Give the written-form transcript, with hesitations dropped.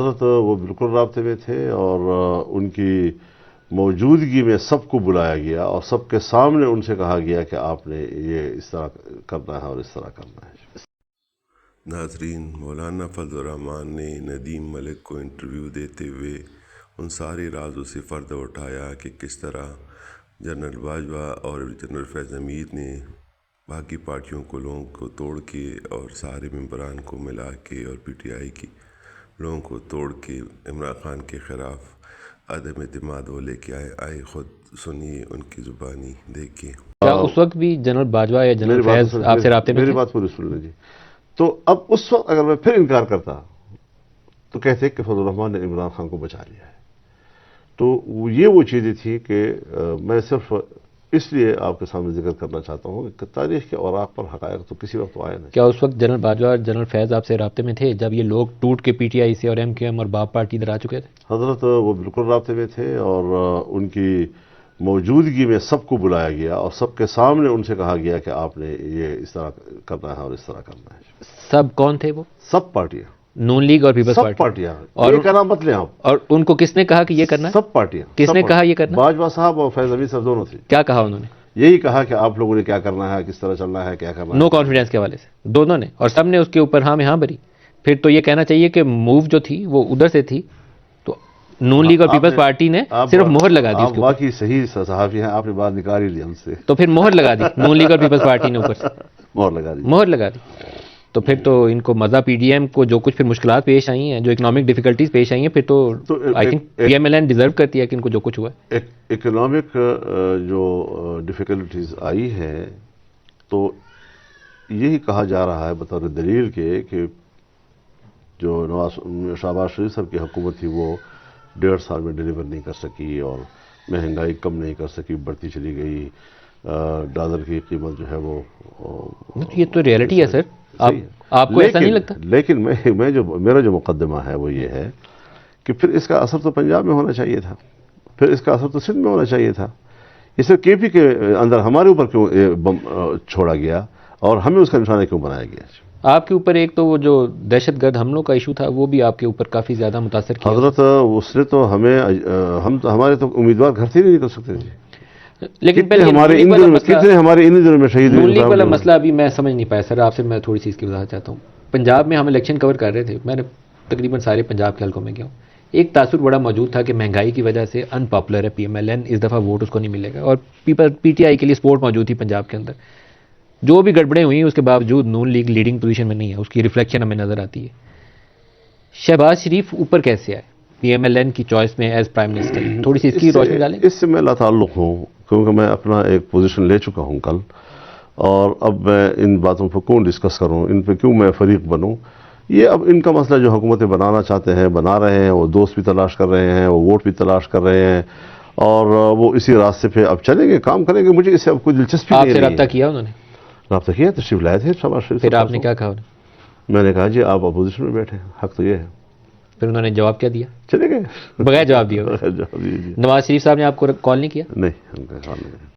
حضرت وہ بالکل رابطے میں تھے اور ان کی موجودگی میں سب کو بلایا گیا اور سب کے سامنے ان سے کہا گیا کہ آپ نے یہ اس طرح کرنا ہے اور اس طرح کرنا ہے۔ ناظرین، مولانا فضل الرحمان نے ندیم ملک کو انٹرویو دیتے ہوئے ان سارے رازوں سے پردہ اٹھایا کہ کس طرح جنرل باجوہ اور جنرل فیض حمید نے باقی پارٹیوں کو لوگوں کو توڑ کے اور سارے ممبران کو ملا کے اور پی ٹی آئی کی لوگوں کو توڑ کے عمران خان کے خلاف عدم اعتماد وہ لے کے آئے خود سنیے ان کی زبانی دیکھیے۔ کیا اس وقت بھی جنرل باجوہ یا جنرل فیض آپ سے رابطے میں میری تھے؟ بات پوری سن لیں جی۔ تو اب اس وقت اگر میں پھر انکار کرتا تو کہتے کہ فضل الرحمان نے عمران خان کو بچا لیا ہے۔ تو یہ وہ چیزیں تھی کہ میں صرف اس لیے آپ کے سامنے ذکر کرنا چاہتا ہوں کہ تاریخ کے اوراق پر حقائق تو کسی وقت تو آیا نہیں۔ کیا اس وقت جنرل باجوہ اور جنرل فیض آپ سے رابطے میں تھے جب یہ لوگ ٹوٹ کے پی ٹی آئی سے اور ایم کیو ایم اور باپ پارٹی ادھر آ چکے تھے؟ حضرت وہ بالکل رابطے میں تھے اور ان کی موجودگی میں سب کو بلایا گیا اور سب کے سامنے ان سے کہا گیا کہ آپ نے یہ اس طرح کرنا ہے اور اس طرح کرنا ہے۔ سب کون تھے وہ؟ سب پارٹیاں، نون لیگ اور پیپلز سب پارٹی؟ پارٹیاں، اور یہ کہنا مت لیں آپ، اور ان کو کس نے کہا کہ یہ کرنا ہے؟ سب پارٹیاں۔ کس سب نے کہا پارٹیاں۔ یہ کرنا؟ باجوہ صاحب اور فیض حمید صاحب دونوں تھے۔ کیا کہا انہوں نے؟ یہی کہا کہ آپ لوگوں نے کیا کرنا ہے، کس طرح چلنا ہے، کیا کرنا ہے۔ نو کانفیڈنس کے حوالے سے دونوں نے، اور سب نے اس کے اوپر ہاں میں ہاں بھری۔ پھر تو یہ کہنا چاہیے کہ موو جو تھی وہ ادھر سے تھی، تو نون لیگ اور پیپلز پارٹی نے صرف مہر لگا دی اس آپ کے اوپر۔ واقعی صحیح صحافی ہیں، آپ نے بات نکال ہی لی ہم سے، تو پھر مہر لگا دی نون لیگ اور پیپلز پارٹی نے اوپر سے مہر لگا دی۔ مہر لگا دی۔ تو پھر تو ان کو مزہ پی ڈی ایم کو جو کچھ پھر مشکلات پیش آئی ہیں، جو اکنامک ڈیفیکلٹیز پیش آئی ہیں، پھر تو I think P M L N deserve کرتی ہے کہ ان کو جو کچھ ہوا ہے۔ اکنامک جو ڈیفیکلٹیز آئی ہیں تو یہی کہا جا رہا ہے بطور دلیل کے کہ جو شہباز شریف صاحب کی حکومت تھی وہ 1.5 سال میں ڈیلیور نہیں کر سکی اور مہنگائی کم نہیں کر سکی، بڑھتی چلی گئی، ڈالر کی قیمت جو ہے وہ یہ تو ریئلٹی ہے سر، آپ کو ایسا نہیں لگتا؟ لیکن میرا جو مقدمہ ہے وہ یہ ہے کہ پھر اس کا اثر تو پنجاب میں ہونا چاہیے تھا، پھر اس کا اثر تو سندھ میں ہونا چاہیے تھا۔ یہ صرف کے پی کے اندر ہمارے اوپر کیوں بم چھوڑا گیا اور ہمیں اس کا نشانہ کیوں بنایا گیا؟ آپ کے اوپر ایک تو وہ جو دہشت گرد حملوں کا ایشو تھا وہ بھی آپ کے اوپر کافی زیادہ متاثر کیا۔ حضرت اس نے تو ہمارے تو امیدوار گھر سے نہیں نکل سکتے تھے، لیکن کتنے ہمارے ان دنوں میں شہید نون لیگ والا مسئلہ ابھی میں سمجھ نہیں پایا سر، آپ سے میں تھوڑی سی اس کی وضاحت چاہتا ہوں۔ پنجاب میں ہم الیکشن کور کر رہے تھے، میں نے تقریباً سارے پنجاب کے حلقوں میں گیا ہوں۔ ایک تاثر بڑا موجود تھا کہ مہنگائی کی وجہ سے ان پاپولر ہے پی ایم ایل این، اس دفعہ ووٹ اس کو نہیں ملے گا، اور پی ٹی آئی کے لیے سپورٹ موجود تھی پنجاب کے اندر۔ جو بھی گڑبڑیں ہوئی اس کے باوجود نون لیگ لیڈنگ پوزیشن میں نہیں ہے، اس کی ریفلیکشن ہمیں نظر آتی ہے۔ شہباز شریف اوپر کیسے آئے پی ایم ایل این کی چوائس میں ایز پرائم منسٹر؟ تھوڑی سی اس کی روشنی ڈالیں۔ اس سے میں لا تعلق ہوں کیونکہ میں اپنا ایک پوزیشن لے چکا ہوں کل، اور اب میں ان باتوں پر کیوں ڈسکس کروں، ان پہ کیوں میں فریق بنوں؟ یہ اب ان کا مسئلہ جو حکومتیں بنانا چاہتے ہیں بنا رہے ہیں، وہ دوست بھی تلاش کر رہے ہیں، وہ ووٹ بھی تلاش کر رہے ہیں، اور وہ اسی راستے پہ اب چلیں گے، کام کریں گے۔ مجھے اس سے اب کوئی دلچسپی نہیں ہے۔ آپ سے رابطہ کیا انہوں نے؟ رابطہ کیا، تشریف لائے تھے شہباز شریف۔ پھر آپ نے کیا کہا انہیں؟ میں نے کہا جی آپ اپوزیشن میں بیٹھے، حق تو یہ ہے۔ پھر انہوں نے جواب کیا دیا؟ چلے گئے بغیر جواب دیے؟ جی۔ نواز شریف صاحب نے آپ کو کال نہیں کیا؟ نہیں، ہم کا کال نہیں۔